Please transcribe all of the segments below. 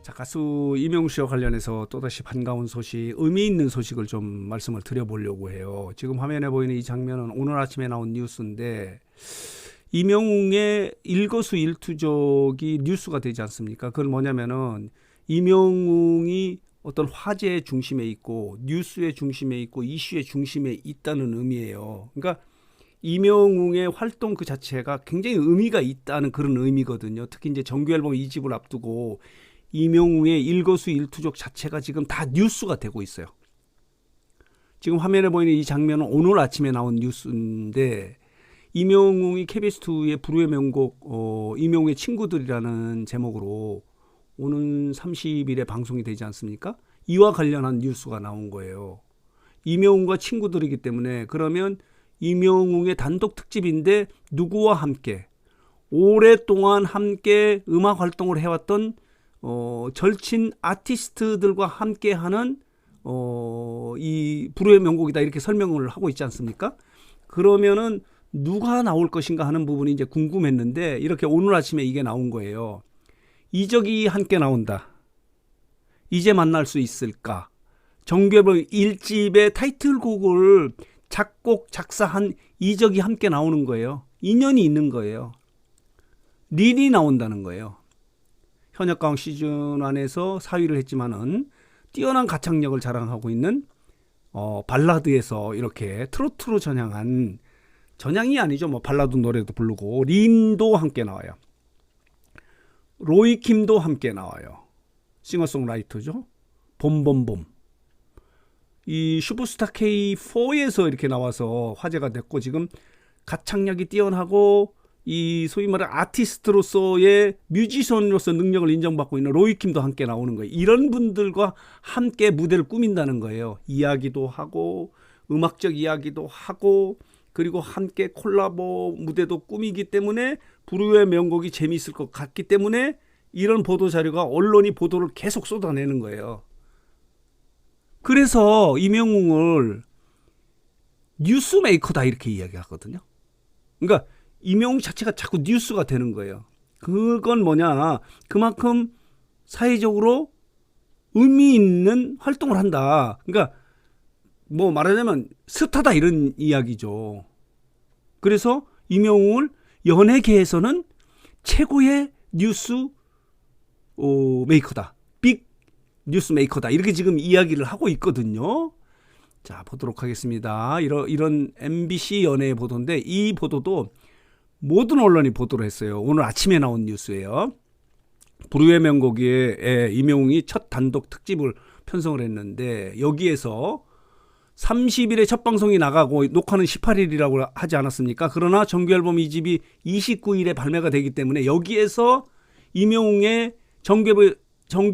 자, 가수 이명웅 씨와 관련해서 또다시 반가운 소식, 의미 있는 소식을 좀 말씀을 드려보려고 해요. 지금 화면에 보이는 이 장면은 오늘 아침에 나온 뉴스인데 이명웅의 일거수일투족이 뉴스가 되지 않습니까? 그건 뭐냐면은 이명웅이 어떤 화제의 중심에 있고 뉴스의 중심에 있고 이슈의 중심에 있다는 의미예요. 그러니까 이명웅의 활동 그 자체가 굉장히 의미가 있다는 그런 의미거든요. 특히 이제 정규 앨범 2집을 앞두고 이명웅의 일거수일투족 자체가 지금 다 뉴스가 되고 있어요. 지금 화면에 보이는 이 장면은 오늘 아침에 나온 뉴스인데 이명웅이 KBS2의 불후의 명곡 이명웅의 친구들이라는 제목으로 오는 30일에 방송이 되지 않습니까? 이와 관련한 뉴스가 나온 거예요. 이명웅과 친구들이기 때문에 그러면 이명웅의 단독 특집인데 누구와 함께 오랫동안 함께 음악 활동을 해왔던 절친 아티스트들과 함께하는 이 불후의 명곡이다 이렇게 설명을 하고 있지 않습니까? 그러면은 누가 나올 것인가 하는 부분이 이제 궁금했는데 이렇게 오늘 아침에 이게 나온 거예요. 이적이 함께 나온다. 이제 만날 수 있을까? 정규 앨범 1집의 타이틀곡을 작곡 작사한 이적이 함께 나오는 거예요. 인연이 있는 거예요. 린이 나온다는 거예요. 현역가왕 시즌 안에서 4위를 했지만은 뛰어난 가창력을 자랑하고 있는 발라드에서 이렇게 트로트로 전향이 아니죠. 뭐 발라드 노래도 부르고 린도 함께 나와요. 로이킴도 함께 나와요. 싱어송라이터죠. 봄봄봄. 이 슈퍼스타 K4에서 이렇게 나와서 화제가 됐고 지금 가창력이 뛰어나고 이 소위 말해 아티스트로서의 뮤지션으로서 능력을 인정받고 있는 로이킴도 함께 나오는 거예요. 이런 분들과 함께 무대를 꾸민다는 거예요. 이야기도 하고 음악적 이야기도 하고 그리고 함께 콜라보 무대도 꾸미기 때문에 불후의 명곡이 재미있을 것 같기 때문에 이런 보도자료가 언론이 보도를 계속 쏟아내는 거예요. 그래서 이명웅을 뉴스메이커다 이렇게 이야기하거든요. 그러니까 이명웅 자체가 자꾸 뉴스가 되는 거예요. 그건 뭐냐, 그만큼 사회적으로 의미 있는 활동을 한다. 그러니까 뭐 말하자면 스타다 이런 이야기죠. 그래서 이명웅을 연예계에서는 최고의 뉴스 메이커다. 빅 뉴스 메이커다. 이렇게 지금 이야기를 하고 있거든요. 자, 보도록 하겠습니다. 이런 MBC 연예의 보도인데 이 보도도 모든 언론이 보도를 했어요. 오늘 아침에 나온 뉴스예요. 불후의 명곡에 이명웅이 첫 단독 특집을 편성을 했는데 여기에서 30일에 첫 방송이 나가고 녹화는 18일이라고 하지 않았습니까? 그러나 정규 앨범 2집이 29일에 발매가 되기 때문에 여기에서 이명웅의 정규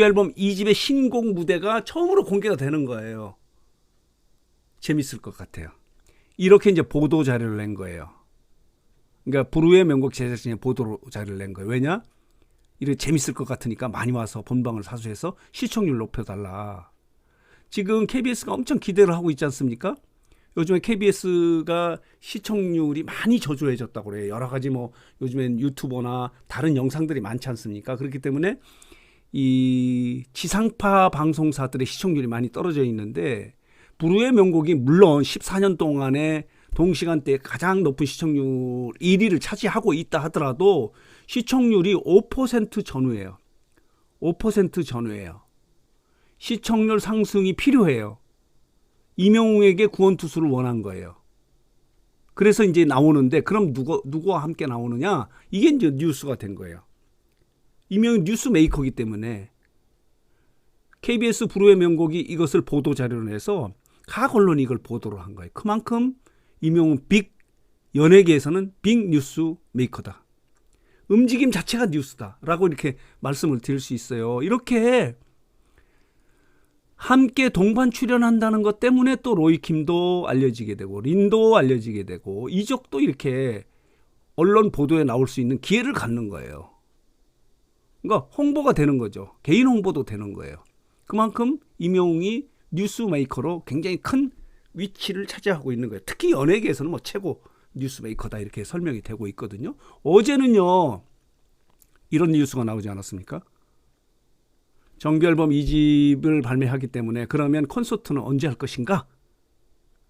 앨범 2집의 신곡 무대가 처음으로 공개가 되는 거예요. 재밌을 것 같아요. 이렇게 이제 보도 자료를 낸 거예요. 그러니까 불후의 명곡 제작진이 보도 자료를 낸 거예요. 왜냐? 이렇게 재밌을 것 같으니까 많이 와서 본방을 사수해서 시청률 높여달라. 지금 KBS가 엄청 기대를 하고 있지 않습니까? 요즘에 KBS가 시청률이 많이 저조해졌다고 그래요. 여러 가지 뭐 요즘엔 유튜버나 다른 영상들이 많지 않습니까? 그렇기 때문에 이 지상파 방송사들의 시청률이 많이 떨어져 있는데 불후의 명곡이 물론 14년 동안에 동시간대에 가장 높은 시청률 1위를 차지하고 있다 하더라도 시청률이 5% 전후예요. 5% 전후예요. 시청률 상승이 필요해요. 이명웅에게 구원투수를 원한 거예요. 그래서 이제 나오는데 그럼 누구와 함께 나오느냐? 이게 이제 뉴스가 된 거예요. 이명웅 뉴스 메이커이기 때문에 KBS 불후의 명곡이 이것을 보도 자료로 내서 각 언론이 이걸 보도를 한 거예요. 그만큼 이명웅 빅 연예계에서는 빅 뉴스 메이커다. 움직임 자체가 뉴스다라고 이렇게 말씀을 드릴 수 있어요. 이렇게 함께 동반 출연한다는 것 때문에 또 로이킴도 알려지게 되고 린도 알려지게 되고 이적도 이렇게 언론 보도에 나올 수 있는 기회를 갖는 거예요. 그러니까 홍보가 되는 거죠. 개인 홍보도 되는 거예요. 그만큼 이명웅이 뉴스메이커로 굉장히 큰 위치를 차지하고 있는 거예요. 특히 연예계에서는 뭐 최고 뉴스메이커다 이렇게 설명이 되고 있거든요. 어제는요 이런 뉴스가 나오지 않았습니까? 정규 앨범 2집을 발매하기 때문에 그러면 콘서트는 언제 할 것인가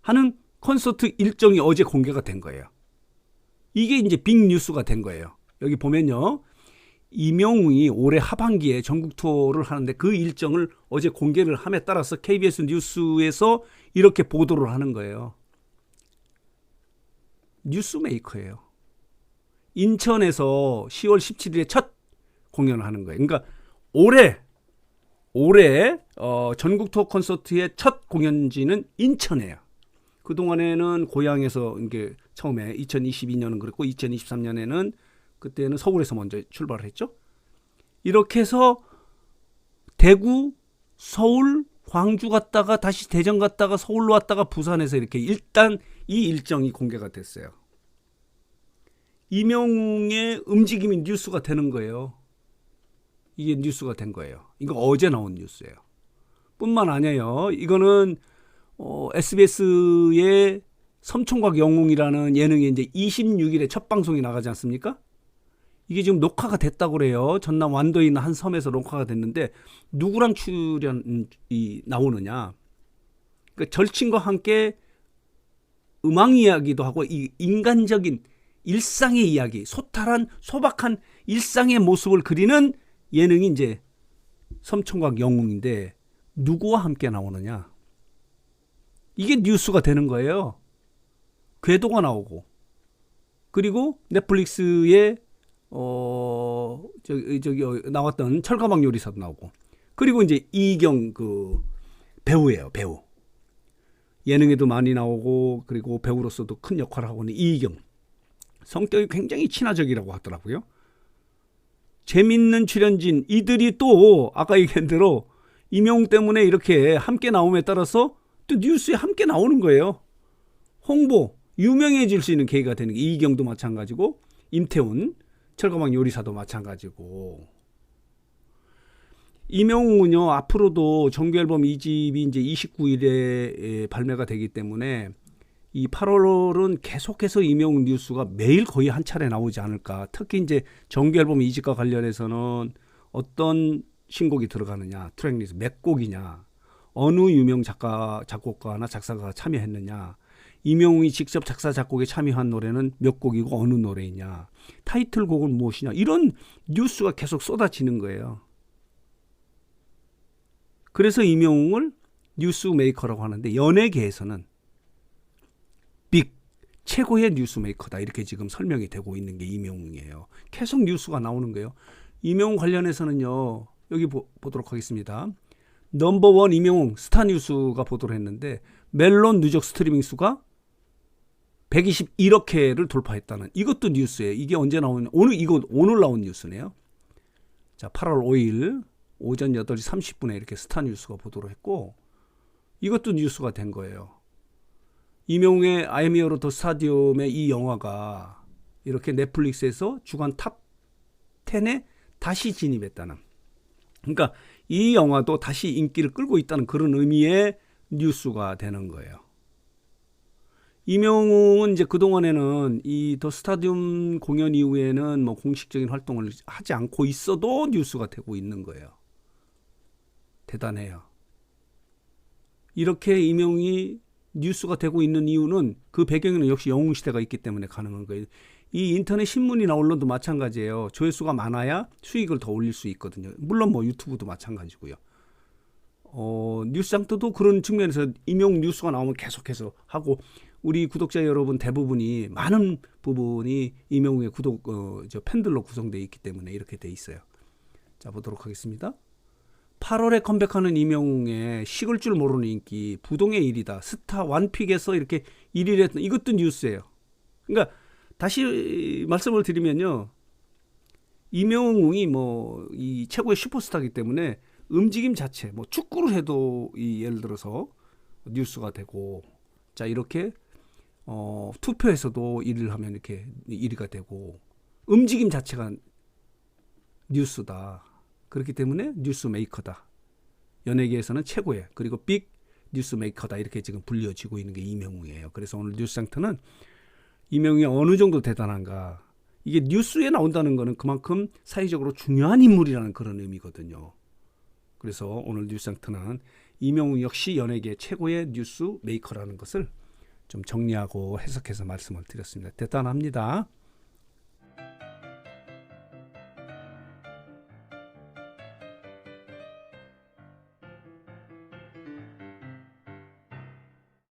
하는 콘서트 일정이 어제 공개가 된 거예요. 이게 이제 빅 뉴스가 된 거예요. 여기 보면요. 이명웅이 올해 하반기에 전국 투어를 하는데 그 일정을 어제 공개를 함에 따라서 KBS 뉴스에서 이렇게 보도를 하는 거예요. 뉴스메이커예요. 인천에서 10월 17일에 첫 공연을 하는 거예요. 그러니까 올해 전국 투어 콘서트의 첫 공연지는 인천이에요. 그동안에는 고향에서 이게 처음에 2022년은 그랬고 2023년에는 그때는 서울에서 먼저 출발을 했죠. 이렇게 해서 대구, 서울, 광주 갔다가 다시 대전 갔다가 서울로 왔다가 부산에서 이렇게 일단 이 일정이 공개가 됐어요. 이명웅의 움직임이 뉴스가 되는 거예요. 이게 뉴스가 된 거예요. 이거 어제 나온 뉴스예요. 뿐만 아니에요. 이거는 SBS의 섬총각 영웅이라는 예능이 이제 26일에 첫 방송이 나가지 않습니까? 이게 지금 녹화가 됐다고 그래요. 전남 완도에 있는 한 섬에서 녹화가 됐는데 누구랑 출연이 나오느냐? 그러니까 절친과 함께 음악 이야기도 하고 이 인간적인 일상의 이야기, 소박한 일상의 모습을 그리는 예능이 이제 섬총각 영웅인데 누구와 함께 나오느냐? 이게 뉴스가 되는 거예요. 궤도가 나오고 그리고 넷플릭스에 저기 나왔던 철가방 요리사도 나오고 그리고 이제 이경 그 배우예요. 배우. 예능에도 많이 나오고 그리고 배우로서도 큰 역할을 하고 있는 이경. 성격이 굉장히 친화적이라고 하더라고요. 재밌는 출연진 이들이 또 아까 얘기한 대로 이명웅 때문에 이렇게 함께 나옴에 따라서 또 뉴스에 함께 나오는 거예요. 홍보, 유명해질 수 있는 계기가 되는 게 이경도 마찬가지고 임태훈, 철가방 요리사도 마찬가지고 이명웅은요 앞으로도 정규 앨범 2집이 이제 29일에 발매가 되기 때문에 이 8월은 계속해서 이명웅 뉴스가 매일 거의 한 차례 나오지 않을까. 특히 이제 정규 앨범 2집과 관련해서는 어떤 신곡이 들어가느냐, 트랙리스트 몇 곡이냐, 어느 유명 작곡가나 작사가가 참여했느냐, 이명웅이 직접 작사 작곡에 참여한 노래는 몇 곡이고 어느 노래이냐, 타이틀곡은 무엇이냐, 이런 뉴스가 계속 쏟아지는 거예요. 그래서 이명웅을 뉴스 메이커라고 하는데 연예계에서는 빅 최고의 뉴스 메이커다 이렇게 지금 설명이 되고 있는 게 이명웅이에요. 계속 뉴스가 나오는 거예요. 이명웅 관련해서는요. 여기 보도록 하겠습니다. 넘버원 이명웅 스타뉴스가 보도를 했는데 멜론 누적 스트리밍 수가 121억 회를 돌파했다는 이것도 뉴스예요. 이게 언제 나오냐? 오늘 나온 뉴스네요. 자, 8월 5일 오전 8시 30분에 이렇게 스타뉴스가 보도를 했고 이것도 뉴스가 된 거예요. 이명웅의 I am your the stadium의 이 영화가 이렇게 넷플릭스에서 주간 탑 10에 다시 진입했다는. 그러니까 이 영화도 다시 인기를 끌고 있다는 그런 의미의 뉴스가 되는 거예요. 이명웅은 이제 그동안에는 이 더 스타디움 공연 이후에는 뭐 공식적인 활동을 하지 않고 있어도 뉴스가 되고 있는 거예요. 대단해요. 이렇게 이명웅이 뉴스가 되고 있는 이유는 그 배경에는 역시 영웅 시대가 있기 때문에 가능한 거예요. 이 인터넷 신문이나 언론도 마찬가지예요. 조회수가 많아야 수익을 더 올릴 수 있거든요. 물론 뭐 유튜브도 마찬가지고요. 뉴스 장터도 그런 측면에서 임용 뉴스가 나오면 계속해서 하고 우리 구독자 여러분 대부분이 많은 부분이 이명웅의 팬들로 구성되어 있기 때문에 이렇게 돼 있어요. 자 보도록 하겠습니다. 8월에 컴백하는 이명웅의 식을 줄 모르는 인기 부동의 1위다. 스타 완픽에서 이렇게 1위를 했던 이것도 뉴스예요. 그러니까 다시 말씀을 드리면요. 이명웅이 뭐 이 최고의 슈퍼스타이기 때문에 움직임 자체 뭐 축구를 해도 예를 들어서 뉴스가 되고 자 이렇게 투표에서도 1위를 하면 이렇게 1위가 되고 움직임 자체가 뉴스다. 그렇기 때문에 뉴스 메이커다. 연예계에서는 최고의 그리고 빅 뉴스 메이커다. 이렇게 지금 불려지고 있는 게 이명웅이에요. 그래서 오늘 뉴스 장터는 이명웅이 어느 정도 대단한가. 이게 뉴스에 나온다는 거는 그만큼 사회적으로 중요한 인물이라는 그런 의미거든요. 그래서 오늘 뉴스장터는 이명웅 역시 연예계 최고의 뉴스 메이커라는 것을 좀 정리하고 해석해서 말씀을 드렸습니다. 대단합니다.